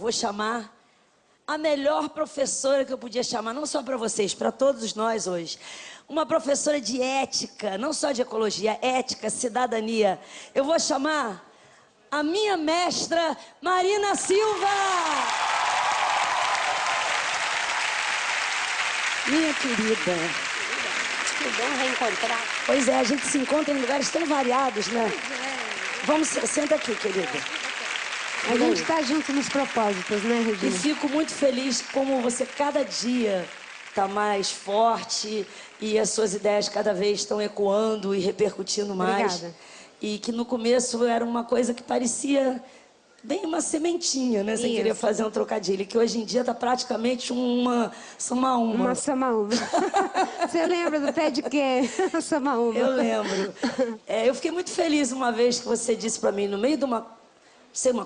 vou chamar a melhor professora que eu podia chamar, não só para vocês, para todos nós hoje. Uma professora de ética, não só de ecologia, ética, cidadania. Eu vou chamar a minha mestra, Marina Silva! Minha querida. Que bom reencontrar. Pois é, a gente se encontra em lugares tão variados, né? Vamos, senta aqui, querida. A gente está junto nos propósitos, né, Regina? E fico muito feliz como você cada dia está mais forte e as suas ideias cada vez estão ecoando e repercutindo mais. Obrigada. E que no começo era uma coisa que parecia bem uma sementinha, né? Você Isso. queria fazer um trocadilho, que hoje em dia está praticamente uma samaúma. Uma samaúma. Você lembra do pé de quê? Samaúma. Eu lembro. Eu fiquei muito feliz uma vez que você disse para mim, no meio de uma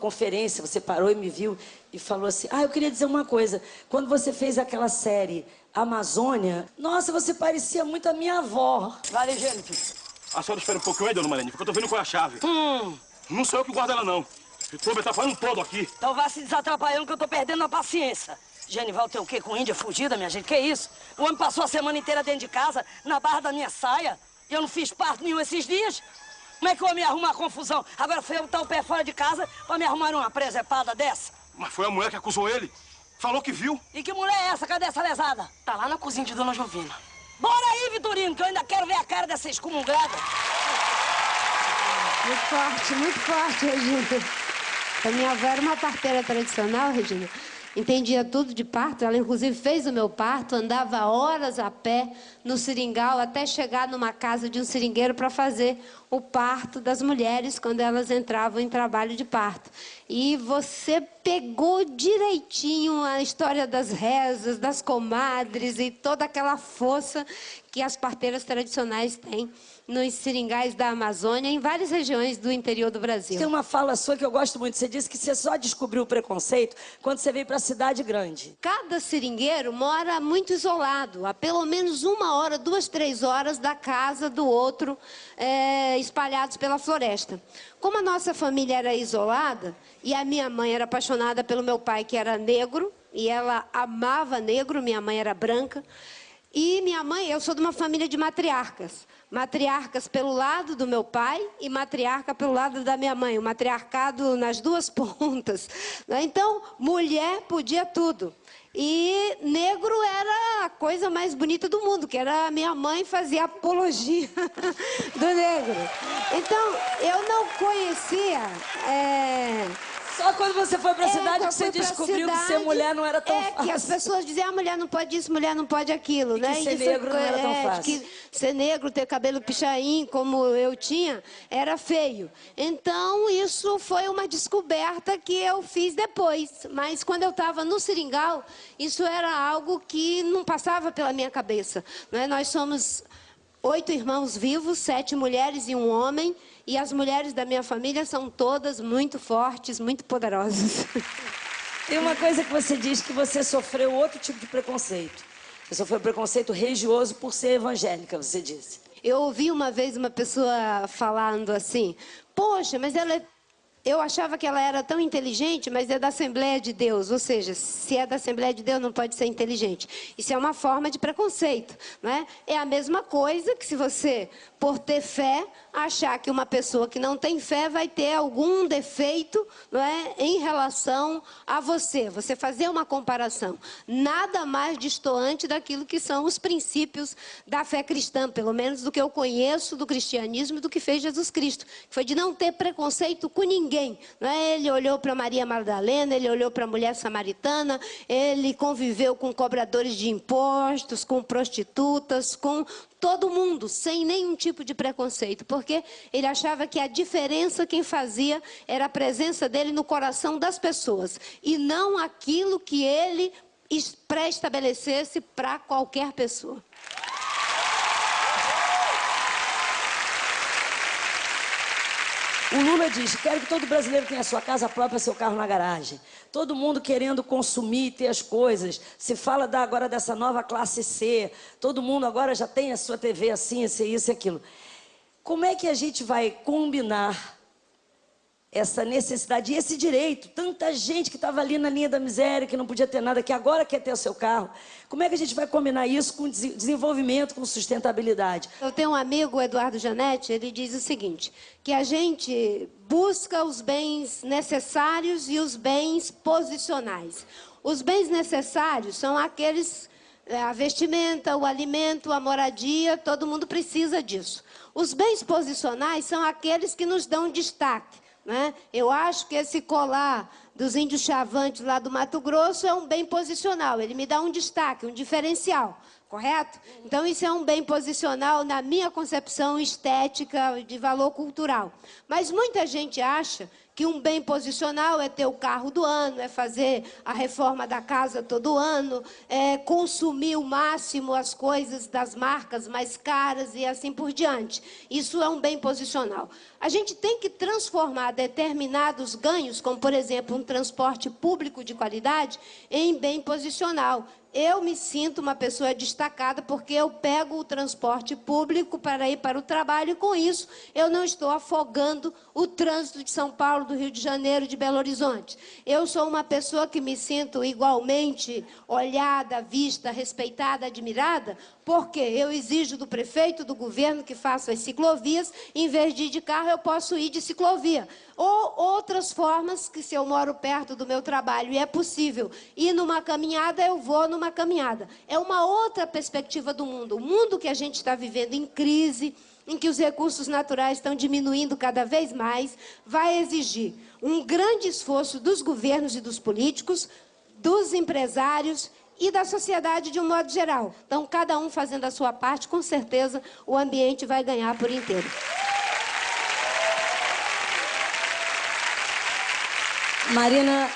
conferência, você parou e me viu e falou assim, eu queria dizer uma coisa, quando você fez aquela série Amazônia, nossa, você parecia muito a minha avó. Vale, Jennifer. A senhora espera um pouquinho aí, dona Marlene, porque eu tô vendo qual é a chave. Não sou eu que guardo ela, não. O clube tá falando todo aqui. Então vá se desatrapalhando que eu tô perdendo a paciência. Genival tem o quê? Com índia fugida, minha gente? Que isso? O homem passou a semana inteira dentro de casa, na barra da minha saia, e eu não fiz parto nenhum esses dias. Como é que eu ia me arrumar confusão? Agora foi eu botar o pé fora de casa pra me arrumar uma presepada dessa? Mas foi a mulher que acusou ele. Falou que viu. E que mulher é essa? Cadê essa lesada? Tá lá na cozinha de Dona Jovina. Bora aí, Vitorino, que eu ainda quero ver a cara dessa excomungada. Muito forte, Regina. A minha avó era uma parteira tradicional, Regina. Entendia tudo de parto. Ela, inclusive, fez o meu parto. Andava horas a pé no seringal até chegar numa casa de um seringueiro para fazer o parto das mulheres quando elas entravam em trabalho de parto. E você pegou direitinho a história das rezas, das comadres e toda aquela força que as parteiras tradicionais têm nos seringais da Amazônia, em várias regiões do interior do Brasil. Tem uma fala sua que eu gosto muito. Você disse que você só descobriu o preconceito quando você veio para a cidade grande. Cada seringueiro mora muito isolado, a pelo menos 1 hora, 2, 3 horas da casa do outro, espalhados pela floresta. Como a nossa família era isolada, e a minha mãe era apaixonada pelo meu pai, que era negro, e ela amava negro, minha mãe era branca, e minha mãe, eu sou de uma família de matriarcas. Matriarcas pelo lado do meu pai e matriarca pelo lado da minha mãe. O matriarcado nas duas pontas. Então, mulher podia tudo. E negro era a coisa mais bonita do mundo, que era a minha mãe fazia apologia do negro. Então, eu não conhecia... Só quando você foi para a cidade que você descobriu que ser mulher não era tão fácil. Que as pessoas diziam, a mulher não pode isso, mulher não pode aquilo, e né? Que ser negro não era tão fácil. Que ser negro, ter cabelo pichain, como eu tinha, era feio. Então, isso foi uma descoberta que eu fiz depois. Mas quando eu estava no seringal, isso era algo que não passava pela minha cabeça, né? Nós somos 8 irmãos vivos, 7 mulheres e 1 homem. E as mulheres da minha família são todas muito fortes, muito poderosas. Tem uma coisa que você diz que você sofreu outro tipo de preconceito. Você sofreu preconceito religioso por ser evangélica, você disse. Eu ouvi uma vez uma pessoa falando assim, poxa, mas ela é... Eu achava que ela era tão inteligente, mas é da Assembleia de Deus. Ou seja, se é da Assembleia de Deus, não pode ser inteligente. Isso é uma forma de preconceito, né? É a mesma coisa que se você, por ter fé, achar que uma pessoa que não tem fé vai ter algum defeito, não é, em relação a você. Você fazer uma comparação. Nada mais destoante daquilo que são os princípios da fé cristã, pelo menos do que eu conheço do cristianismo e do que fez Jesus Cristo. Foi de não ter preconceito com ninguém. Não é? Ele olhou para Maria Madalena, ele olhou para a mulher samaritana, ele conviveu com cobradores de impostos, com prostitutas, com todo mundo, sem nenhum tipo de preconceito, porque ele achava que a diferença quem fazia era a presença dele no coração das pessoas, e não aquilo que ele pré-estabelecesse para qualquer pessoa. O Lula diz, quero que todo brasileiro tenha sua casa própria, seu carro na garagem. Todo mundo querendo consumir, ter as coisas. Se fala agora dessa nova classe C. Todo mundo agora já tem a sua TV assim, isso e aquilo. Como é que a gente vai combinar essa necessidade e esse direito. Tanta gente que estava ali na linha da miséria, que não podia ter nada, que agora quer ter o seu carro. Como é que a gente vai combinar isso com desenvolvimento, com sustentabilidade? Eu tenho um amigo, o Eduardo Janetti, ele diz o seguinte, que a gente busca os bens necessários e os bens posicionais. Os bens necessários são aqueles, a vestimenta, o alimento, a moradia, todo mundo precisa disso. Os bens posicionais são aqueles que nos dão destaque. Né? Eu acho que esse colar dos índios chavantes lá do Mato Grosso é um bem posicional, ele me dá um destaque, um diferencial, correto? Então isso é um bem posicional na minha concepção estética de valor cultural. Mas muita gente acha que um bem posicional é ter o carro do ano, é fazer a reforma da casa todo ano, é consumir o máximo as coisas das marcas mais caras e assim por diante. Isso é um bem posicional. A gente tem que transformar determinados ganhos, como, por exemplo, um transporte público de qualidade, em bem posicional. Eu me sinto uma pessoa destacada porque eu pego o transporte público para ir para o trabalho e, com isso, eu não estou afogando o trânsito de São Paulo, do Rio de Janeiro, de Belo Horizonte. Eu sou uma pessoa que me sinto igualmente olhada, vista, respeitada, admirada, porque eu exijo do prefeito, do governo, que faça as ciclovias, em vez de ir de carro, eu posso ir de ciclovia. Ou outras formas que, se eu moro perto do meu trabalho e é possível ir numa caminhada, eu vou numa caminhada. É uma outra perspectiva do mundo. O mundo que a gente está vivendo em crise, em que os recursos naturais estão diminuindo cada vez mais, vai exigir um grande esforço dos governos e dos políticos, dos empresários e da sociedade de um modo geral. Então, cada um fazendo a sua parte, com certeza o ambiente vai ganhar por inteiro. Marina,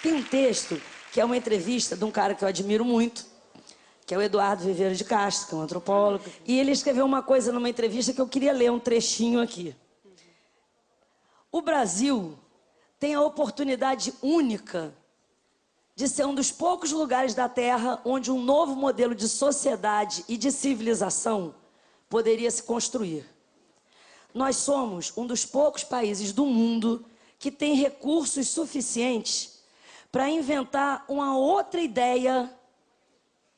tem um texto que é uma entrevista de um cara que eu admiro muito, que é o Eduardo Viveiro de Castro, que é um antropólogo. E ele escreveu uma coisa numa entrevista que eu queria ler um trechinho aqui. O Brasil tem a oportunidade única de ser um dos poucos lugares da Terra onde um novo modelo de sociedade e de civilização poderia se construir. Nós somos um dos poucos países do mundo que tem recursos suficientes para inventar uma outra ideia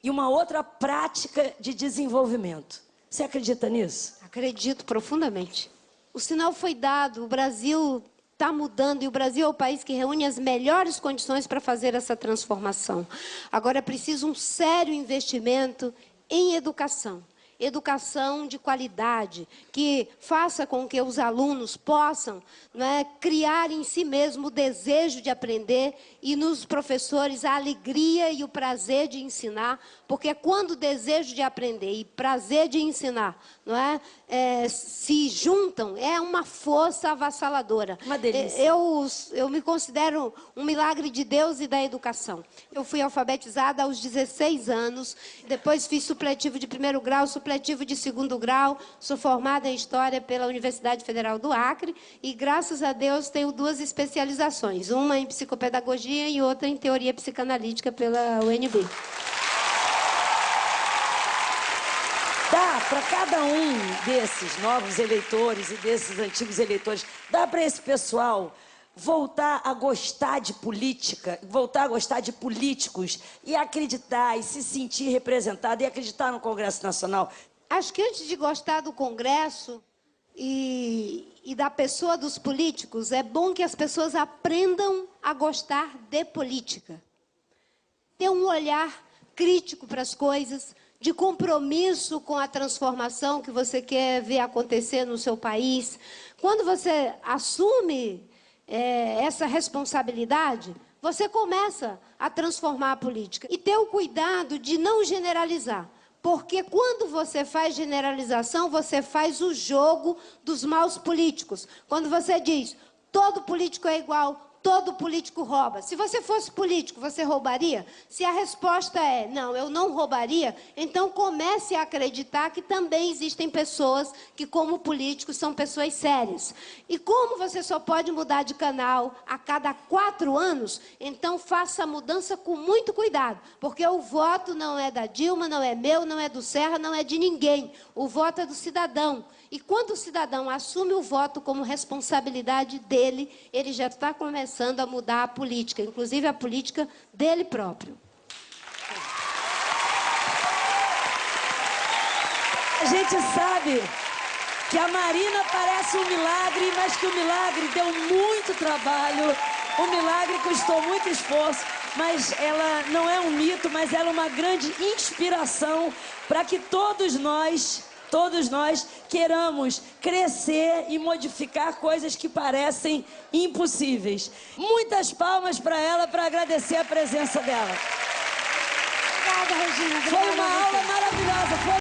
e uma outra prática de desenvolvimento. Você acredita nisso? Acredito profundamente. O sinal foi dado, o Brasil está mudando e o Brasil é o país que reúne as melhores condições para fazer essa transformação. Agora é preciso um sério investimento em educação. Educação de qualidade, que faça com que os alunos possam, criar em si mesmo o desejo de aprender e nos professores a alegria e o prazer de ensinar, porque quando o desejo de aprender e prazer de ensinar se juntam, é uma força avassaladora. Uma delícia. Eu me considero um milagre de Deus e da educação. Eu fui alfabetizada aos 16 anos, depois fiz supletivo de primeiro grau, supletivo de segundo grau, sou formada em História pela Universidade Federal do Acre e, graças a Deus, tenho 2 especializações, uma em psicopedagogia e outra em teoria psicanalítica pela UNB. Dá para cada um desses novos eleitores e desses antigos eleitores, dá para esse pessoal voltar a gostar de política, voltar a gostar de políticos e acreditar e se sentir representado e acreditar no Congresso Nacional? Acho que antes de gostar do Congresso e da pessoa dos políticos, é bom que as pessoas aprendam a gostar de política. Ter um olhar crítico para as coisas, de compromisso com a transformação que você quer ver acontecer no seu país. Quando você assume essa responsabilidade, você começa a transformar a política. E ter o cuidado de não generalizar. Porque quando você faz generalização, você faz o jogo dos maus políticos. Quando você diz, todo político é igual, todo político rouba. Se você fosse político, você roubaria? Se a resposta é não, eu não roubaria, então comece a acreditar que também existem pessoas que, como políticos, são pessoas sérias. E como você só pode mudar de canal a cada 4 anos, então faça a mudança com muito cuidado, porque o voto não é da Dilma, não é meu, não é do Serra, não é de ninguém. O voto é do cidadão. E quando o cidadão assume o voto como responsabilidade dele, ele já está começando a mudar a política, inclusive a política dele próprio. A gente sabe que a Marina parece um milagre, mas que o milagre deu muito trabalho, o milagre custou muito esforço, mas ela não é um mito, mas ela é uma grande inspiração para que todos nós queiramos crescer e modificar coisas que parecem impossíveis. Muitas palmas para ela, para agradecer a presença dela. Obrigada, Regina. Foi uma aula maravilhosa.